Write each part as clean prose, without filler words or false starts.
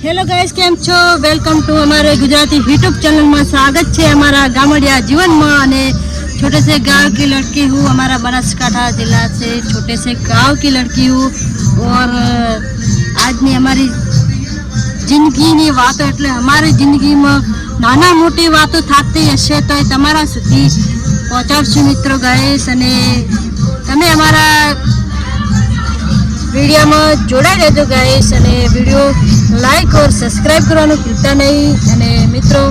Hello guys, केम छो? Welcome to हमारे Gujarati YouTube channel में स्वागत है हमारा गामड़िया जीवन में। छोटे से गांव की लड़की हूँ, हमारा बनासकांठा जिला से छोटे से गांव की लड़की हूँ। और आज ने हमारी जिंदगी ની વાતો એટલે અમારી જિંદગીમાં નાના મોટી વાતો થતી હશે તો એ તમારા સુધી પહોંચાડશું મિત્રો ગાઈસ। અને તમે અમારા વિડીયોમાં જોડાઈ રહેજો ગાઈસ અને વિડીયો લાઈક और સબસ્ક્રાઇબ કરવાનું ભૂલતા નહીં। અને મિત્રો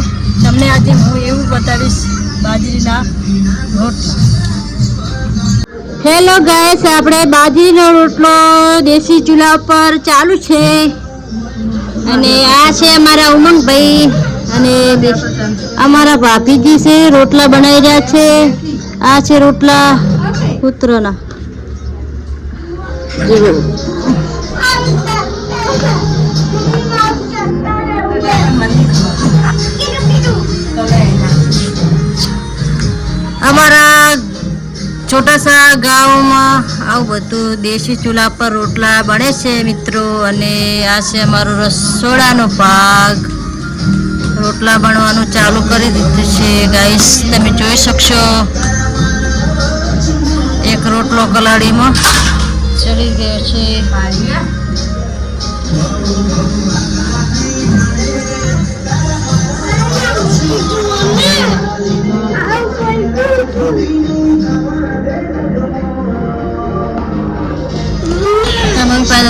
તમને આજે હું એવું બતાવીશ બાજરીના રોટલા। હેલો ગાઈસ, આપણે બાજરીનો રોટલો દેશી ચૂલા પર ચાલુ છે અને આ છે અમારા ઉમંગભાઈ અને અમારા ભાભીજી છે રોટલા બનાવી રહ્યા છે। આ છે રોટલા પુત્રના। અમારા छोटा सा गाँव में आव बधु देशी चूल्हा पर रोटला बने छे मित्रों। अने आ छे अमारो रसोड़ानो भाग। रोटला बनवानुं चालू करी दीधुं छे गाइस, तमे जोई शकशो। एक रोटलो कलाड़ीमां चढ़ी गयो छे।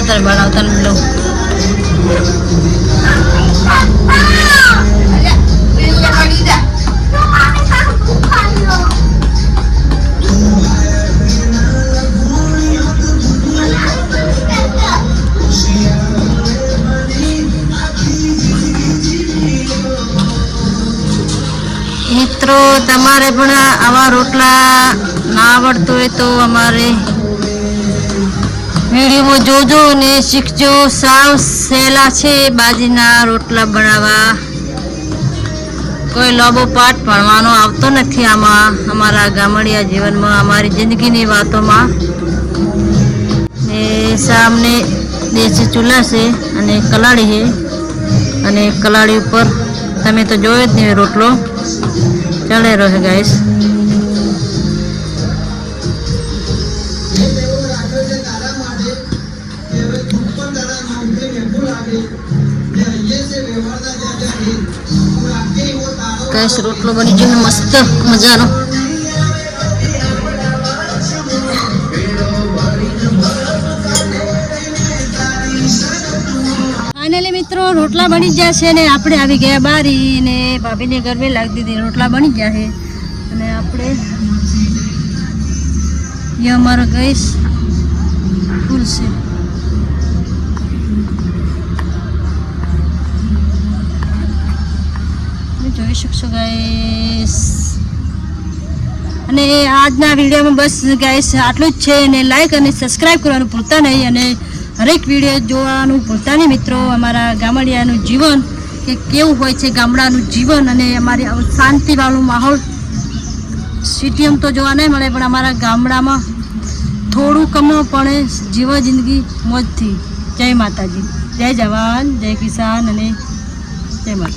तर बनावता लो मित्रों, तमारे पण आवा रोटला ना आवड़तो होय तो अमारे वीडियो में जोजो ने सीखजो। साव सहेला छे बाजरीना रोटला बनावा। कोई लांबो पाठ भणवानो आवतो नथी आमां। अमारा गामड़िया जीवन में अमारी जिंदगीनी वातों में ने सामने देशी चूल्हा से अने कलाड़ी है अने कलाड़ी ऊपर तमे तो जोयो ज ने रोटलो चढ़ेलो है गाइस। गाइस रोटलो बनी गयो मस्त मजानो। फाइनली मित्रों रोटला बनी गया छे ने आपणे आवी गया बारी ने भाभी ने गरमी लागी दीधी। रोटला बनी गया है अने आपणे ये हमारा गाइस फूल से જોઈ શકશો ગાઈસ। અને આજના વિડીયોમાં બસ ગાઈસ આટલું જ છે અને લાઈક અને સબસ્ક્રાઇબ કરવાનું ભૂલતા નહીં અને હરેક વિડીયો જોવાનું ભૂલતા નહીં મિત્રો। અમારા ગામડિયાનું જીવન કે કેવું હોય છે ગામડાનું જીવન અને અમારી શાંતિવાળું માહોલ સિટીમાં તો જોવા નહીં મળે, પણ અમારા ગામડામાં થોડું કમો પણ જીવો જિંદગી મોજથી। જય માતાજી, જય જવાન, જય કિસાન અને જય માતા।